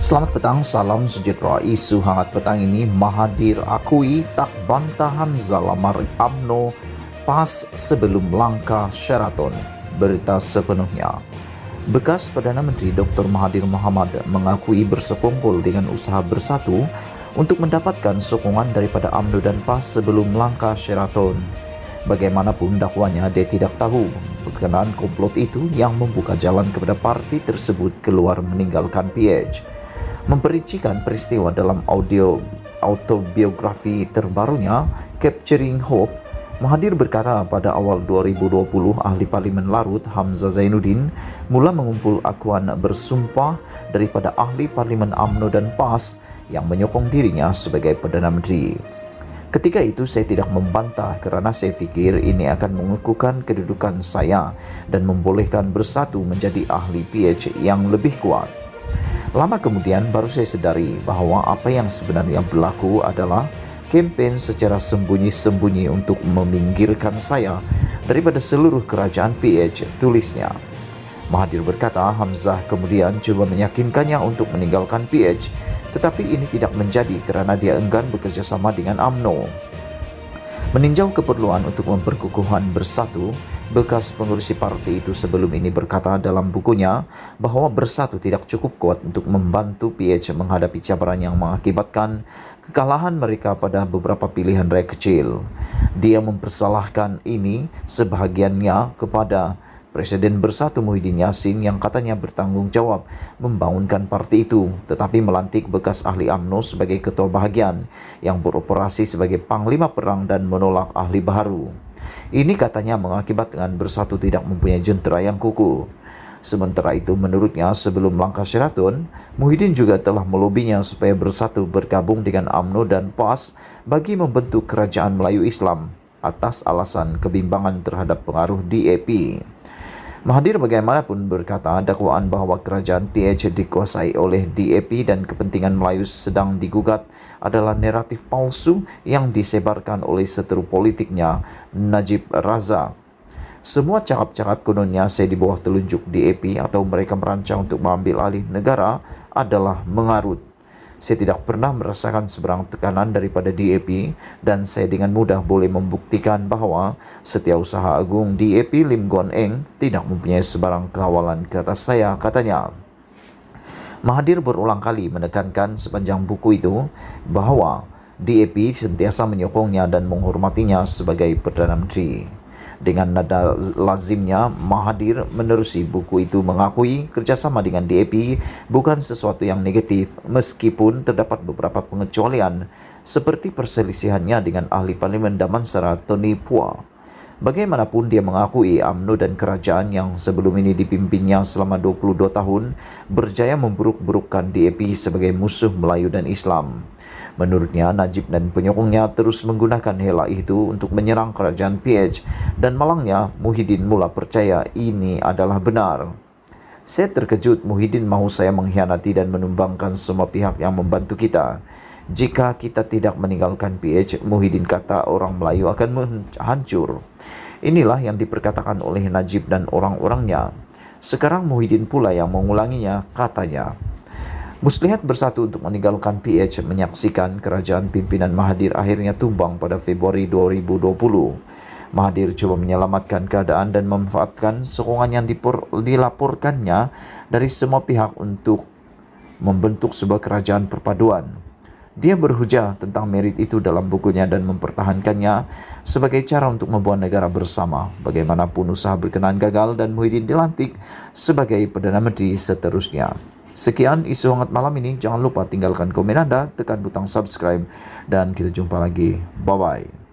Selamat petang, salam sejahtera. Isu hangat petang ini, Mahathir akui tak bantah Hamzah lamar UMNO pas sebelum langkah Sheraton. Berita sepenuhnya. Bekas Perdana Menteri Dr. Mahathir Mohamad mengakui bersekongkol dengan usaha bersatu untuk mendapatkan sokongan daripada UMNO dan PAS sebelum langkah Sheraton. Bagaimanapun dakwanya, dia tidak tahu berkenaan komplot itu yang membuka jalan kepada parti tersebut keluar meninggalkan PH. Memperincikan peristiwa dalam autobiografi terbarunya, Capturing Hope, Mahathir berkata pada awal 2020 ahli Parlimen Larut Hamzah Zainuddin mula mengumpul akuan bersumpah daripada ahli Parlimen UMNO dan PAS yang menyokong dirinya sebagai Perdana Menteri. Ketika itu saya tidak membantah kerana saya fikir ini akan mengukuhkan kedudukan saya dan membolehkan bersatu menjadi ahli PH yang lebih kuat. Lama kemudian baru saya sedari bahawa apa yang sebenarnya berlaku adalah kempen secara sembunyi-sembunyi untuk meminggirkan saya daripada seluruh kerajaan PH, tulisnya. Mahathir berkata Hamzah kemudian cuba meyakinkannya untuk meninggalkan PH, tetapi ini tidak menjadi kerana dia enggan bekerjasama dengan UMNO. Meninjau keperluan untuk memperkukuhan bersatu, bekas pengurusi parti itu sebelum ini berkata dalam bukunya bahawa bersatu tidak cukup kuat untuk membantu PH menghadapi cabaran yang mengakibatkan kekalahan mereka pada beberapa pilihan raya kecil. Dia mempersalahkan ini sebahagiannya kepada Presiden Bersatu Muhyiddin Yassin yang katanya bertanggung jawab membangunkan parti itu, tetapi melantik bekas ahli UMNO sebagai ketua bahagian yang beroperasi sebagai panglima perang dan menolak ahli baharu. Ini katanya mengakibatkan Bersatu tidak mempunyai jentera yang kukuh. Sementara itu menurutnya sebelum langkah Sheraton, Muhyiddin juga telah melobinya supaya Bersatu bergabung dengan UMNO dan PAS bagi membentuk Kerajaan Melayu Islam atas alasan kebimbangan terhadap pengaruh DAP. Mahathir bagaimanapun berkata dakwaan bahawa kerajaan PH dikuasai oleh DAP dan kepentingan Melayu sedang digugat adalah naratif palsu yang disebarkan oleh seteru politiknya Najib Razak. Semua cakap-cakap kononnya saya di bawah telunjuk DAP atau mereka merancang untuk mengambil alih negara adalah mengarut. Saya tidak pernah merasakan seberang tekanan daripada DAP dan saya dengan mudah boleh membuktikan bahawa Setiausaha Agung DAP Lim Guan Eng tidak mempunyai sebarang kehawalan ke atas saya, katanya. Mahathir berulang kali menekankan sepanjang buku itu bahawa DAP sentiasa menyokongnya dan menghormatinya sebagai Perdana Menteri. Dengan nada lazimnya, Mahathir menerusi buku itu mengakui kerjasama dengan DAP bukan sesuatu yang negatif meskipun terdapat beberapa pengecualian seperti perselisihannya dengan ahli Parlimen Damansara Tony Phua. Bagaimanapun dia mengakui UMNO dan kerajaan yang sebelum ini dipimpinnya selama 22 tahun berjaya memburuk-burukkan DAP sebagai musuh Melayu dan Islam. Menurutnya, Najib dan penyokongnya terus menggunakan hela itu untuk menyerang kerajaan PH dan malangnya Muhyiddin mula percaya ini adalah benar. Saya terkejut Muhyiddin mahu saya mengkhianati dan menumbangkan semua pihak yang membantu kita. Jika kita tidak meninggalkan PH, Muhyiddin kata orang Melayu akan hancur. Inilah yang diperkatakan oleh Najib dan orang-orangnya. Sekarang Muhyiddin pula yang mengulanginya, katanya. Muslihat Bersatu untuk meninggalkan PH menyaksikan kerajaan pimpinan Mahathir akhirnya tumbang pada Februari 2020. Mahathir coba menyelamatkan keadaan dan memanfaatkan sokongan yang dilaporkannya dari semua pihak untuk membentuk sebuah kerajaan perpaduan. Dia berhujah tentang merit itu dalam bukunya dan mempertahankannya sebagai cara untuk membuat negara bersama. Bagaimanapun usaha berkenaan gagal dan Muhyiddin dilantik sebagai Perdana Menteri seterusnya. Sekian isu hangat malam ini. Jangan lupa tinggalkan komen Anda, tekan butang subscribe dan kita jumpa lagi. Bye-bye.